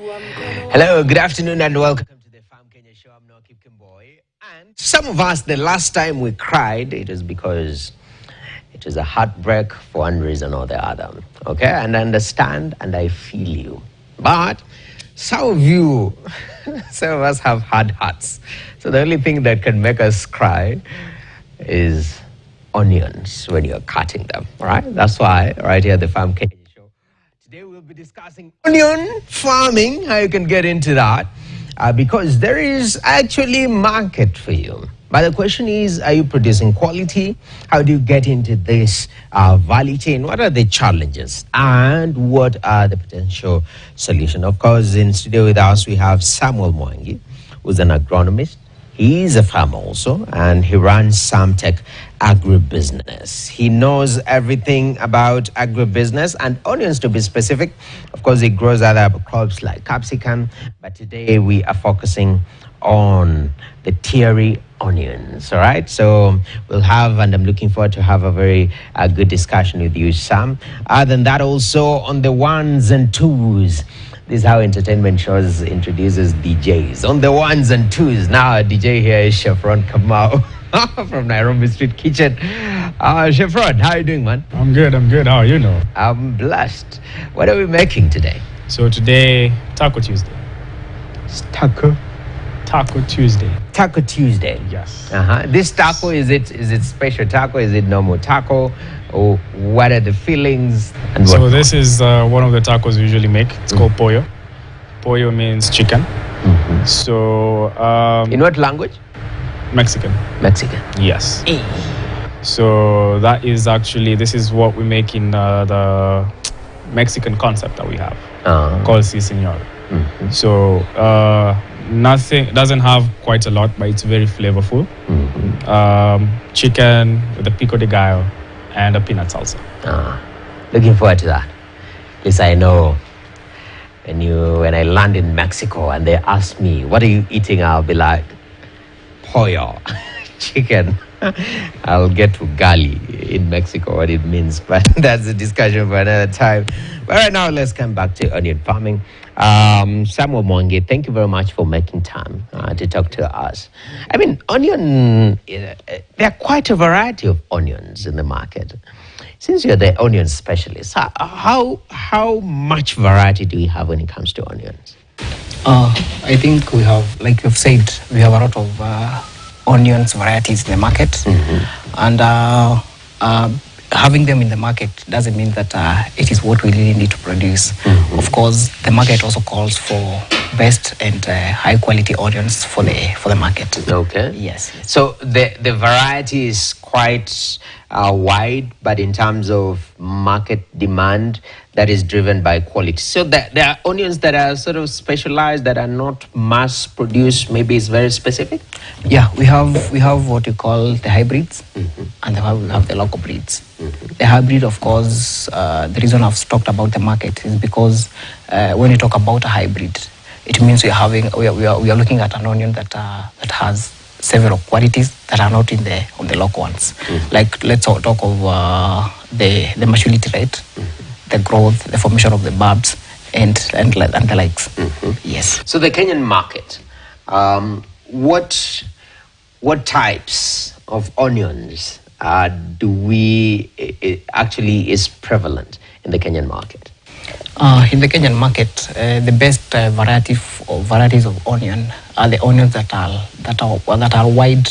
Hello, good afternoon and welcome to the Farm Kenya show. I'm Noah Boy. And some of us, the last time we cried, it was because it was a heartbreak for one reason or the other. Okay, and I understand and I feel you. But some of you, some of us have hard hearts. So the only thing that can make us cry is onions when you're cutting them, all right? That's why right here at the Farm Kenya show, today we'll be discussing onion farming, how you can get into that, because there is actually market for you. But the question is, are you producing quality? How do you get into this value chain? What are the challenges? And what are the potential solutions? Of course, in studio with us, we have Samuel Mwangi, who's an agronomist. He is a farmer also, and he runs Samtech Agribusiness. He knows everything about agribusiness and onions, to be specific. Of course, he grows other crops like capsicum, but today we are focusing on the terry onions, all right? So we'll have, and I'm looking forward to have a very good discussion with you, Sam. Other than that, also on the ones and twos, this is how entertainment shows introduces DJs. On the ones and twos, now a DJ here is Chef Ron Kamau from Nairobi Street Kitchen. Chef Ron, how are you doing, man? I'm good. How are you, Noah? I'm blessed. What are we making today? So today, Taco Tuesday. It's Taco Tuesday. Taco Tuesday. Yes. This taco, is it special taco? Is it normal taco? Or what are the fillings? And so this is one of the tacos we usually make. It's called pollo. Pollo means chicken. Mm-hmm. So in what language? Mexican. Yes. So that is actually, this is what we make in the Mexican concept that we have called Si Senor. Mm-hmm. So nothing, doesn't have quite a lot, but it's very flavorful. Mm-hmm. Chicken with a pico de gallo and a peanut salsa. Looking forward to that. Yes, I know when I land in Mexico and they ask me, what are you eating? I'll be like, pollo, chicken. I'll get to gali in Mexico, what it means, but that's a discussion for another time. But right now, let's come back to onion farming. Samuel Mwangi, thank you very much for making time to talk to us. I mean, onion, there are quite a variety of onions in the market. Since you're the onion specialist, how much variety do you have when it comes to onions? I think we have, like you've said, we have a lot of onions varieties in the market. Mm-hmm. And having them in the market doesn't mean that it is what we really need to produce. Mm-hmm. Of course, the market also calls for best and high quality onions for the market. Okay. Yes. So the variety is quite wide, but in terms of market demand, that is driven by quality. So there are onions that are sort of specialized, that are not mass produced. Maybe it's very specific. Yeah, we have what you call the hybrids, mm-hmm. and we have the local breeds. Mm-hmm. The hybrid, of course, the reason I've talked about the market is because when you talk about a hybrid, it means we are looking at an onion that has several qualities that are not on the local ones. Mm-hmm. Like let's talk of the maturity rate, mm-hmm. the growth, the formation of the bulbs, and the likes. Mm-hmm. Yes. So the Kenyan market, what types of onions do we actually is prevalent in the Kenyan market? In the Kenyan market, the best varieties of onion are the onions that are wide,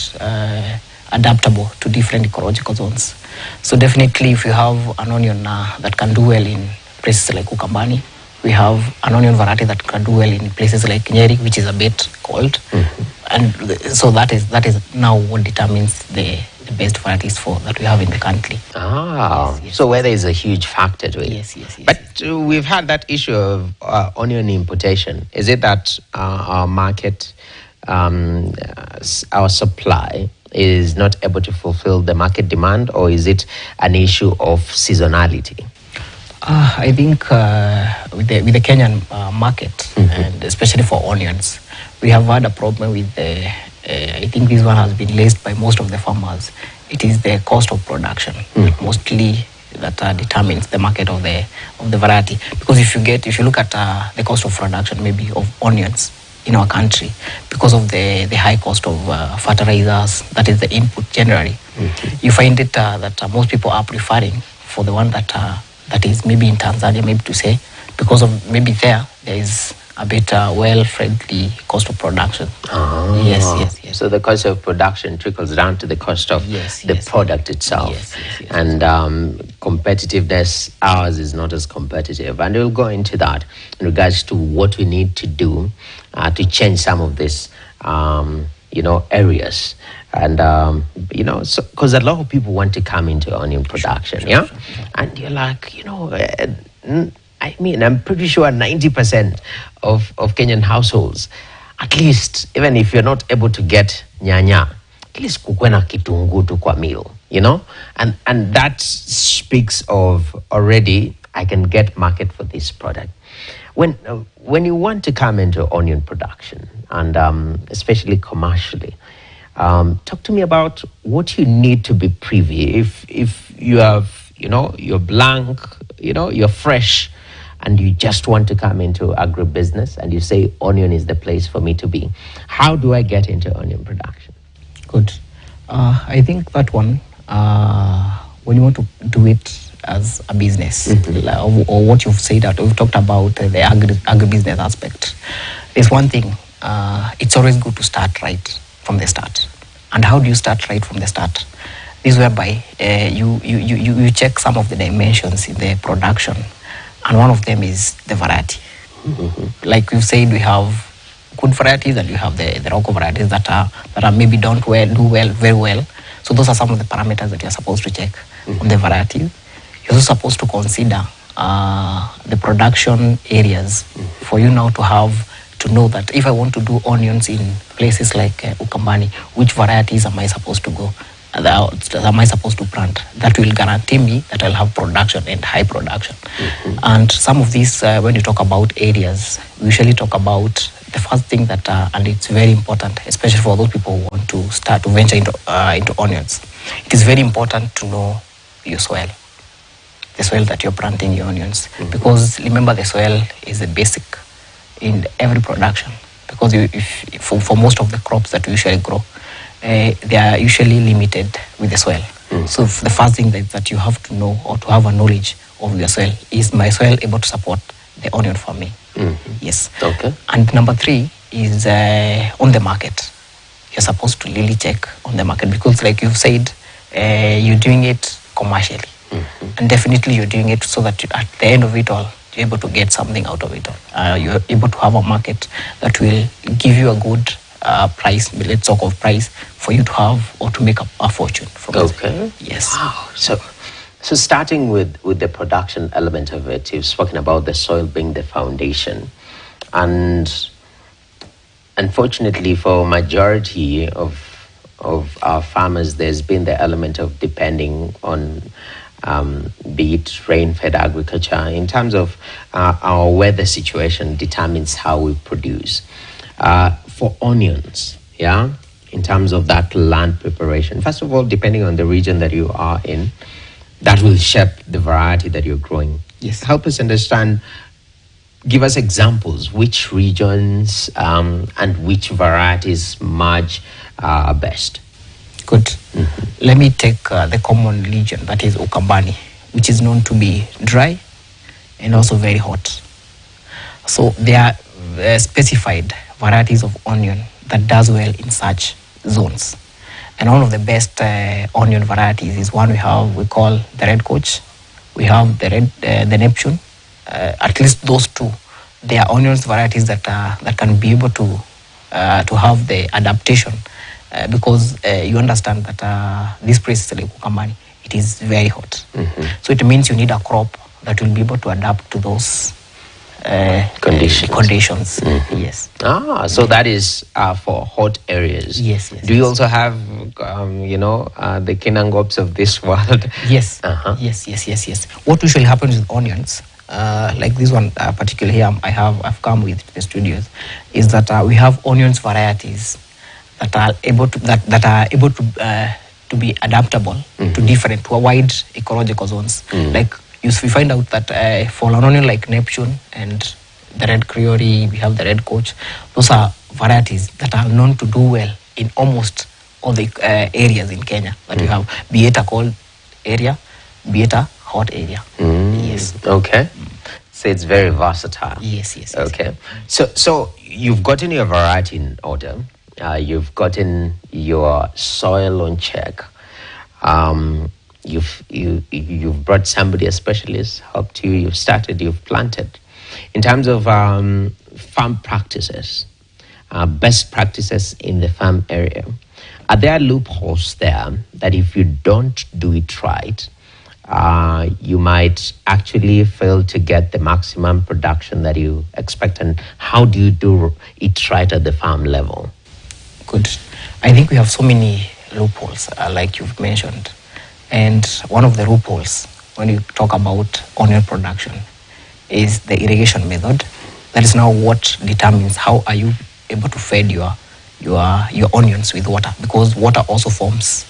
adaptable to different ecological zones. So definitely, if you have an onion that can do well in places like Ukambani, we have an onion variety that can do well in places like Nyeri, which is a bit cold, mm-hmm. and so that is now what determines the best varieties that we have in the country. Yes. So weather is a huge factor to it. Yes. But we've had that issue of onion importation. Is it that our market, our supply is not able to fulfill the market demand, or is it an issue of seasonality? I think with the Kenyan market, mm-hmm. and especially for onions, we have had a problem with I think this one has been raised by most of the farmers. It is the cost of production. Mm-hmm. Mostly that determines the market of the variety. Because if you look at the cost of production, maybe of onions in our country, because of the high cost of fertilizers, that is the input generally, you find it that most people are preferring for the one that is maybe in Tanzania, maybe to say, because of maybe there is a bit well-friendly cost of production. Yes. So the cost of production trickles down to the cost of the product itself. Yes. And competitiveness, ours is not as competitive. And we'll go into that in regards to what we need to do to change some of this, areas. And, because a lot of people want to come into onion production, sure. And you're like, I'm pretty sure 90% of Kenyan households, at least, even if you're not able to get nyanya, at least kukwe na kitungu tu kwa meal, And that speaks of already, I can get market for this product. When you want to come into onion production, and especially commercially, talk to me about what you need to be privy. If you have, you're blank, you're fresh, and you just want to come into agribusiness and you say onion is the place for me to be, how do I get into onion production? Good. I think that one, when you want to do it as a business, or what you've said, that we've talked about the agribusiness aspect, is one thing. It's always good to start right from the start. And how do you start right from the start? This is whereby you check some of the dimensions in the production, and one of them is the variety. Like you said, we have good varieties and you have the local varieties that are maybe do very well. So those are some of the parameters that you're supposed to check on the variety. You're also supposed to consider the production areas for you now to know that if I want to do onions in places like Ukambani, which varieties am I supposed to go? Am I supposed to plant? That will guarantee me that I'll have production and high production. And some of these, when you talk about areas, we usually talk about the first thing that, and it's very important, especially for those people who want to start to venture into onions. It is very important to know your soil, the soil that you're planting your onions. Because remember, the soil is the basic in every production. Because for most of the crops that we usually grow, they are usually limited with the soil. So the first thing that you have to know or to have a knowledge of your soil is my soil able to support the onion farming? Yes. Okay. And number 3 is on the market. You're supposed to really check on the market because, like you've said, you're doing it commercially, and definitely you're doing it so that at the end of it all, you're able to get something out of it all. You're able to have a market that will give you a good price, let's talk of price, for you to have or to make a fortune from it. Okay. Yes. Wow. So starting with the production element of it, you've spoken about the soil being the foundation. And unfortunately for majority of our farmers, there's been the element of depending on be it rain-fed agriculture. In terms of our weather situation determines how we produce. For onions, in terms of that land preparation, first of all, depending on the region that you are in, that will shape the variety that you're growing. Yes. Help us understand, give us examples, which regions and which varieties merge best. Good. Let me take the common region, that is Ukambani, which is known to be dry and also very hot. So there are specified varieties of onion that does well in such zones. And one of the best onion varieties is one we call the Red Coach. We have the Neptune. At least those two, they are onions varieties that can be able to have the adaptation because you understand that this place like Ukambani, it is very hot. So it means you need a crop that will be able to adapt to those conditions. Yes. So that is for hot areas. Yes. Do you also have, the Kinangops of this world? Yes. Yes. What usually happens with onions, like this one particularly here, I've come with the studios, is that we have onions varieties that are able to to be adaptable to a wide ecological zones. Like we find out that for an onion like Neptune and the red Creole, we have the red Coach. Those are varieties that are known to do well in almost all the areas in Kenya that we have, be it a cold area, be it a hot area. Yes. Okay. So it's very versatile. Yes. Okay. So you've gotten your variety in order. You've gotten your soil on check. You've brought somebody, a specialist, helped you. You've started. You've planted. In terms of farm practices, best practices in the farm area, are there loopholes there that if you don't do it right, you might actually fail to get the maximum production that you expect? And how do you do it right at the farm level? Good. I think we have so many loopholes, like you've mentioned. And one of the loopholes, when you talk about onion production, is the irrigation method. That is now what determines how are you able to feed your onions with water, because water also forms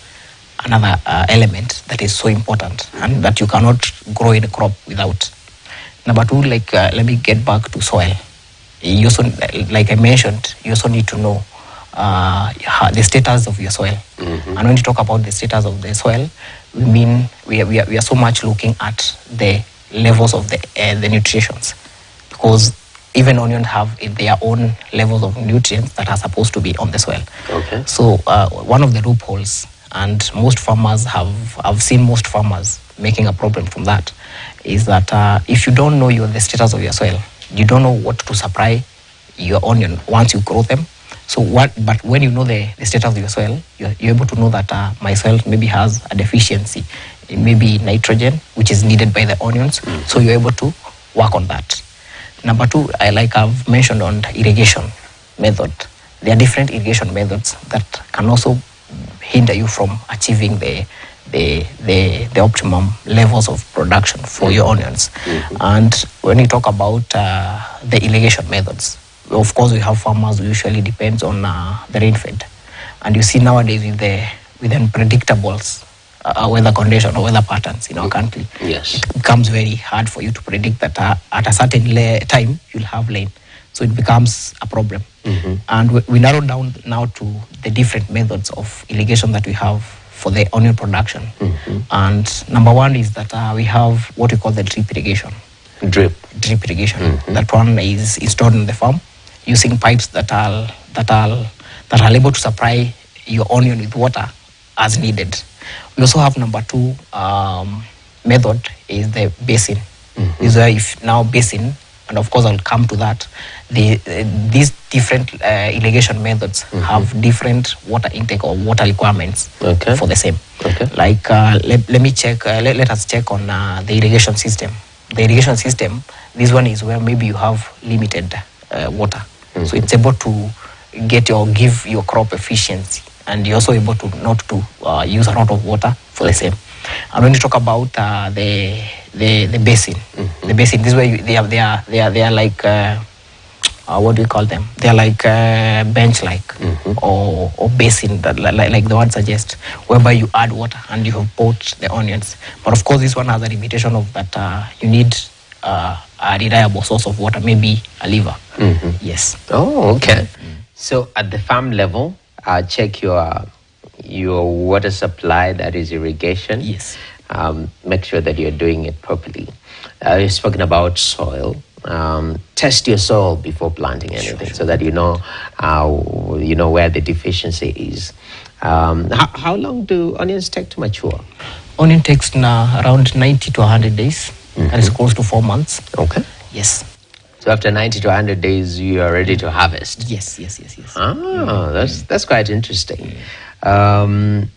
another element that is so important and that you cannot grow in a crop without. Number two, let me get back to soil. You also, like I mentioned, you also need to know the status of your soil. And when you talk about the status of the soil, we mean we are so much looking at the levels of the nutrients, because even onions have their own levels of nutrients that are supposed to be on the soil. Okay. So one of the loopholes, and most farmers I've seen most farmers making a problem from that, is that if you don't know the status of your soil, you don't know what to supply your onion once you grow them. But when you know the status of your soil, you're able to know that my soil maybe has a deficiency in maybe nitrogen, which is needed by the onions. So you're able to work on that. Number two, like I've mentioned on the irrigation method, there are different irrigation methods that can also hinder you from achieving the optimum levels of production for your onions. And when you talk about the irrigation methods, of course we have farmers who usually depends on the rainfed. And you see nowadays with unpredictables weather condition or weather patterns in our country, yes, it becomes very hard for you to predict that at a certain time you'll have rain. So it becomes a problem. And we narrowed down now to the different methods of irrigation that we have for the onion production. And number one is that we have what we call the drip irrigation. Drip irrigation. That one is installed in the farm using pipes that are able to supply your onion with water as needed. We also have number two method is the basin. Is where if now basin, and of course I'll come to that. These different irrigation methods have different water intake or water requirements for the same. Like let me check. Let us check on the irrigation system. The irrigation system, this one is where maybe you have limited water, so it's able to give your crop efficiency, and you're also able to not to use a lot of water for the same. And when you talk about the basin, the basin, this way they are like what do you call them? They are like bench-like or basin, that like the word suggests, whereby you add water and you have poached the onions. But of course, this one has a limitation of that you need a reliable source of water, maybe a river. Yes. Oh, okay. So at the farm level, check your water supply, that is irrigation. Yes. Make sure that you're doing it properly. You've spoken about soil. Test your soil before planting anything, so that you know where the deficiency is. How long do onions take to mature? Onion takes around 90 to 100 days. That is close to 4 months. Okay. Yes. So after 90 to 100 days, you are ready to harvest. Yes. That's quite interesting. Now,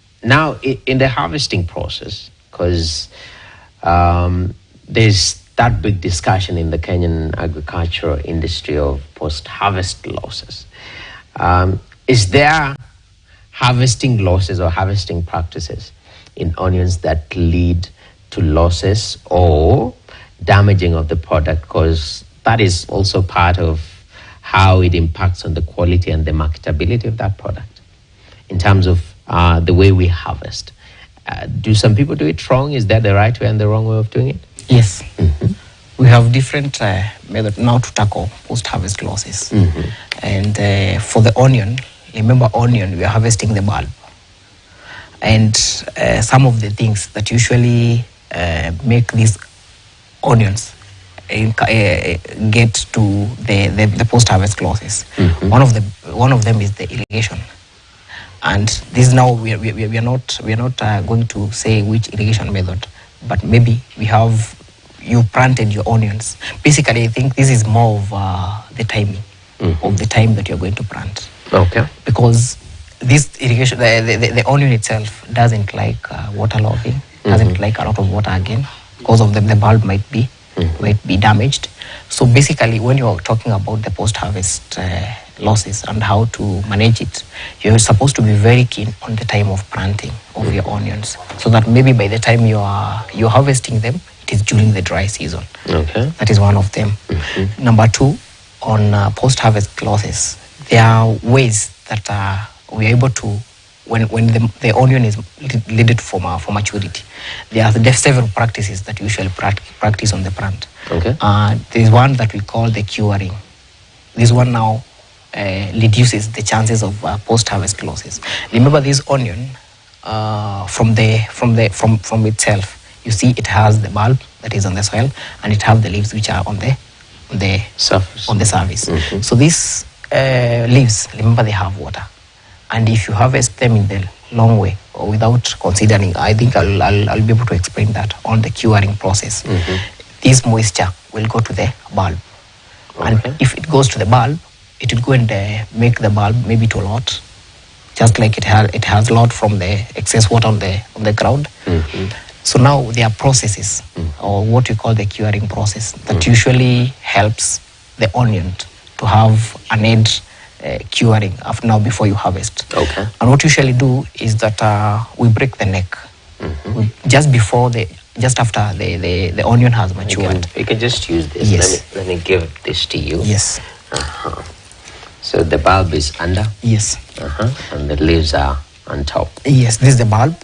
in the harvesting process, because there's that big discussion in the Kenyan agricultural industry of post-harvest losses. Is there harvesting losses or harvesting practices in onions that lead to losses or damaging of the product? Because that is also part of how it impacts on the quality and the marketability of that product in terms of the way we harvest. Do some people do it wrong? Is that the right way and the wrong way of doing it? Yes. We have different methods now to tackle post-harvest losses. And for the onion, remember onion, we are harvesting the bulb. And some of the things that usually make these onions get to the post-harvest losses. One of them is the irrigation. And this now we are not going to say which irrigation method, but maybe you planted your onions. Basically, I think this is more of the timing of the time that you're going to plant. Okay. Because this irrigation, the onion itself doesn't like waterlogging, doesn't like a lot of water again. Because of them, the bulb might be damaged. So basically, when you're talking about the post-harvest losses and how to manage it, you're supposed to be very keen on the time of planting of your onions, so that maybe by the time you're harvesting them, it is during the dry season. Okay. That is one of them. Number two, on post-harvest losses, there are ways that we are able to, when the onion is leaded for maturity, there are several practices that we usually practice on the plant. Okay. There is one that we call the curing. This one now reduces the chances of post-harvest losses. Remember, this onion from itself, you see it has the bulb that is on the soil, and it has the leaves which are on the surface. So these leaves, remember, they have water, and if you harvest them in the long way or without considering, I think I'll be able to explain that on the curing process. This moisture will go to the bulb, and if it goes to the bulb, it will go and make the bulb maybe to rot, just like it has lot from the excess water on the ground. So now there are processes, or what we call the curing process, that usually helps the onion to have an edge curing before you harvest. Okay. And what we usually do is that we break the neck just after the onion has matured. You can just use this. Yes. Let me give this to you. Yes. So the bulb is under. Yes. And the leaves are on top. Yes, this is the bulb.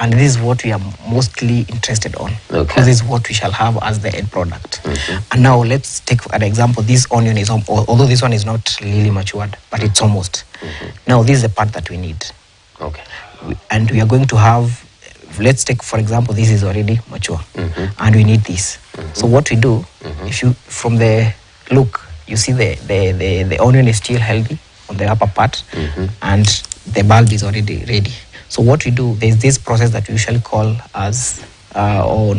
And this is what we are mostly interested on. Okay. Because this is what we shall have as the end product. And now let's take an example. This onion is, although this one is not really matured, but it's almost. Now this is the part that we need. Okay. And we are going to have, let's take, for example, this is already mature. And we need this. So what we do, if you, from the look, you see the onion is still healthy on the upper part, and the bulb is already ready. So what we do, there's this process that we usually call as, or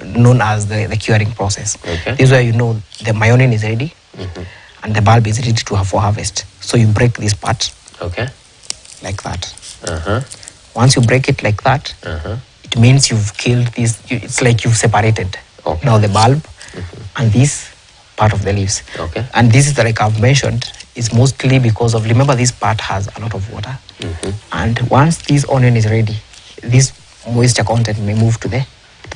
known as the curing process. Okay. This is where you know my onion is ready, and the bulb is ready for harvest. So you break this part, like that. Once you break it like that, it means you've killed this. It's like you've separated now the bulb and this part of the leaves. Okay. And this is, like I've mentioned, is mostly because of, remember, this part has a lot of water. And once this onion is ready, this moisture content may move to the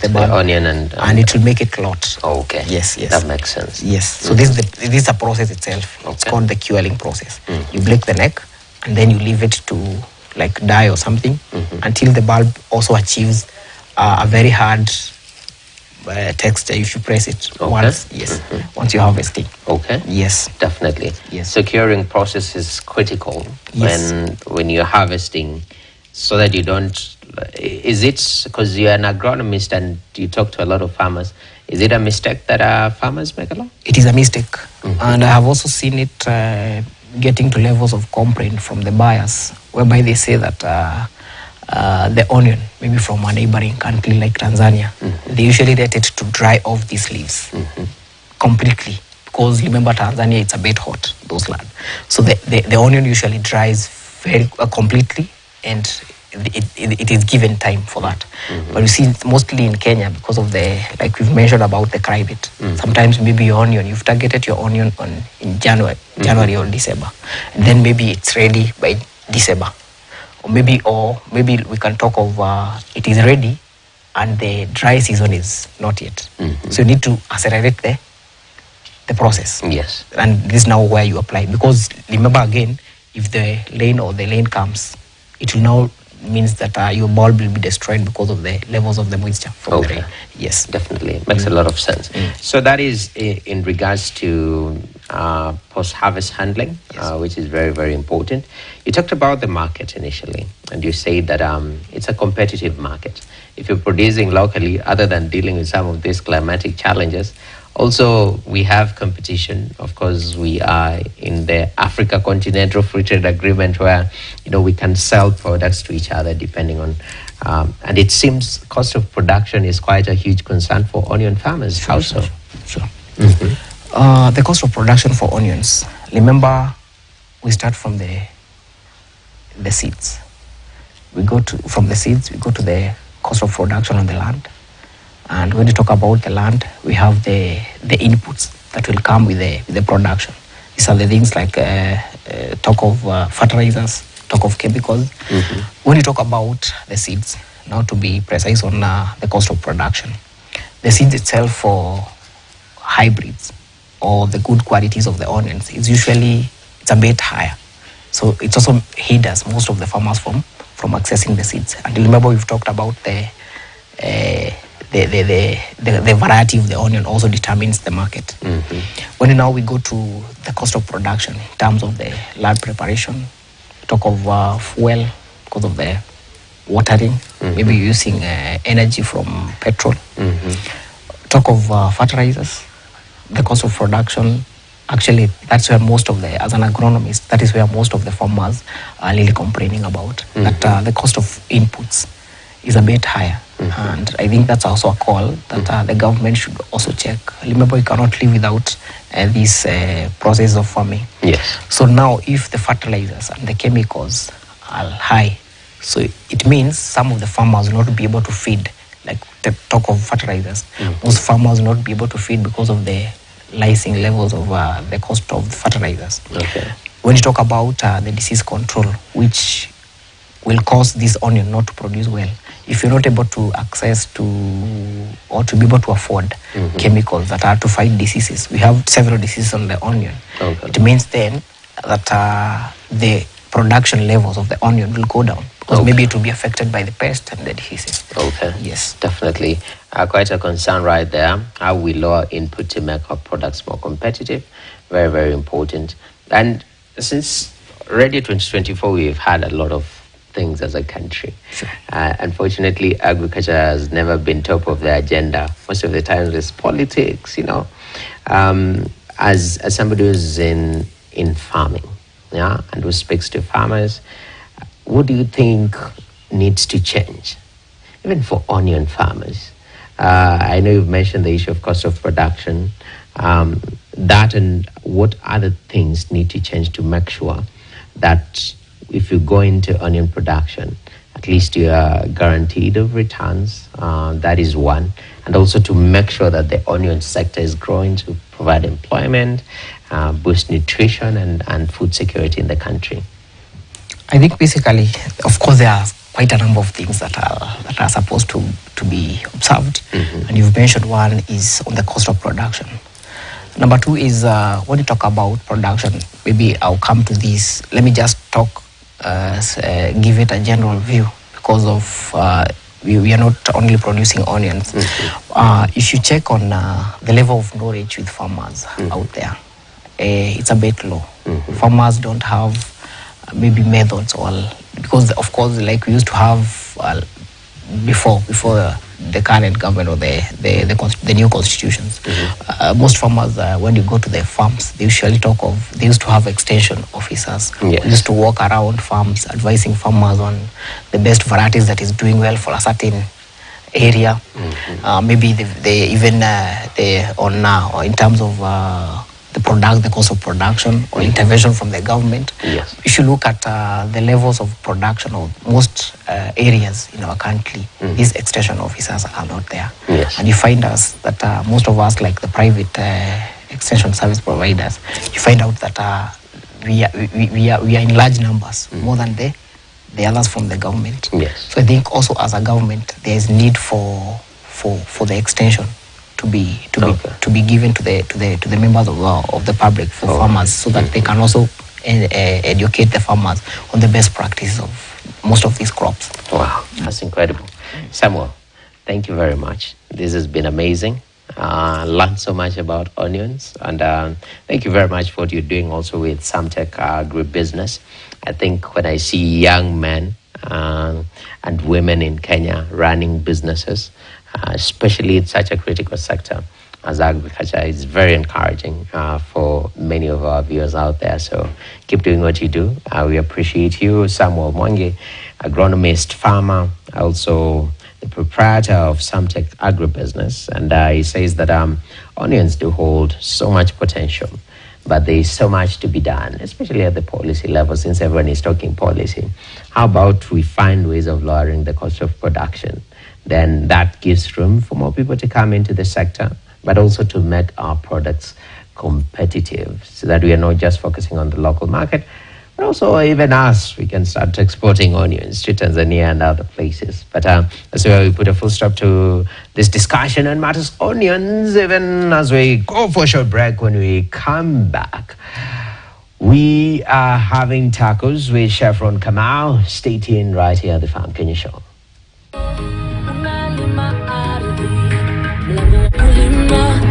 bulb. The onion and it will make it clot. Okay. Yes. That makes sense. Yes. So this is a process itself. It's called the curing process. You break the neck, and then you leave it to like die or something until the bulb also achieves a very hard texture if you press it once. Yes. Once you're harvesting. Okay. Yes. Definitely. Yes. So curing process is critical when you're harvesting, so that you don't. Is it because you're an agronomist and you talk to a lot of farmers? Is it a mistake that farmers make a lot? It is a mistake, and I have also seen it getting to levels of complaint from the buyers, whereby they say that the onion, maybe from a neighboring country like Tanzania, they usually let it to dry off these leaves completely, because remember, Tanzania, it's a bit hot, those land. So the onion usually dries very completely, and it is given time for that. But you see, mostly in Kenya, because of like we've mentioned about the climate, sometimes maybe your onion, you've targeted your onion in January or December, and then maybe it's ready by December. Or maybe we can talk of it is ready and the dry season is not yet. So you need to accelerate the process. Yes. And this is now where you apply, because remember again, if the rain comes, it will now means that your bulb will be destroyed because of the levels of the moisture from the rain. Yes, definitely makes a lot of sense. So that is in regards to post-harvest handling, which is very, very important. You talked about the market initially, and you say that it's a competitive market. If you're producing locally, other than dealing with some of these climatic challenges, also we have competition. Of course, we are in the Africa Continental Free Trade Agreement where, we can sell products to each other depending on, and it seems cost of production is quite a huge concern for onion farmers. Sure, How so? Sure. The cost of production for onions, remember, we start from the seeds. From the seeds, we go to the cost of production on the land. And when you talk about the land, we have the inputs that will come with the production. These are the things like talk of fertilizers, talk of chemicals. When you talk about the seeds, now to be precise on the cost of production, the seeds itself for hybrids or the good qualities of the onions is usually it's a bit higher. So it also hinders most of the farmers from accessing the seeds. And remember, we've talked about the variety of the onion also determines the market. When now we go to the cost of production in terms of the land preparation, talk of fuel because of the watering, maybe using energy from petrol. Talk of fertilizers, the cost of production. Actually, that's where most of as an agronomist, that is where most of the farmers are really complaining about, that the cost of inputs is a bit higher. And I think that's also a call that the government should also check. Remember, you cannot live without this process of farming. Yes. So now, if the fertilizers and the chemicals are high, so it means some of the farmers will not be able to feed, like the talk of fertilizers. Most farmers will not be able to feed because of the rising levels of the cost of the fertilizers. When you talk about the disease control, which will cause this onion not to produce well, if you're not able to access to or to be able to afford chemicals that are to fight diseases, we have several diseases on the onion. It means then that the production levels of the onion will go down because maybe it will be affected by the pest and the diseases. Yes, definitely. Quite a concern right there. How we lower input to make our products more competitive. Very, very important. And since already 2024, we've had a lot of things as a country. Unfortunately, agriculture has never been top of the agenda. Most of the time it's politics, As somebody who's in farming, and who speaks to farmers, what do you think needs to change? Even for onion farmers. I know you've mentioned the issue of cost of production. That and what other things need to change to make sure that if you go into onion production, at least you are guaranteed of returns. That is one. And also to make sure that the onion sector is growing to provide employment, boost nutrition and food security in the country. I think basically, of course, there are quite a number of things that are supposed to be observed. And you've mentioned one is on the cost of production. Number two is when you talk about production, maybe I'll come to this. Let me just give it a general view because of we are not only producing onions. If you check on the level of knowledge with farmers out there, it's a bit low. Farmers don't have maybe methods or because of course like we used to have before the current government or the new constitutions. Most farmers, when you go to their farms, they usually they used to have extension officers who used to walk around farms advising farmers on the best varieties that is doing well for a certain area. Maybe they even or in terms of the cost of production or intervention from the government. If you look at the levels of production of most areas in our country, these extension officers are not there. And you find us that most of us, like the private extension service providers, you find out that we are in large numbers, more than the others from the government. So I think also as a government, there is need for the extension to be given to the members of the public, for farmers, so that they can also educate the farmers on the best practice of most of these crops. Wow, that's incredible. Samuel, thank you very much. This has been amazing. Learned so much about onions, and thank you very much for what you're doing also with Samtech Agribusiness. I think when I see young men and women in Kenya running businesses, especially in such a critical sector as agriculture, is very encouraging for many of our viewers out there. So keep doing what you do. We appreciate you. Samuel Mwangi, agronomist, farmer, also the proprietor of Samtech Agribusiness, and he says that onions do hold so much potential, but there is so much to be done, especially at the policy level, since everyone is talking policy. How about we find ways of lowering the cost of production? Then that gives room for more people to come into the sector, but also to make our products competitive, so that we are not just focusing on the local market, but also even us, we can start exporting onions to Tanzania and other places. But so we put a full stop to this discussion on matters onions, even as we go for a short break. When we come back, we are having tacos with Chef Ron Kamau. Stay tuned right here at the Farm Kenya Show.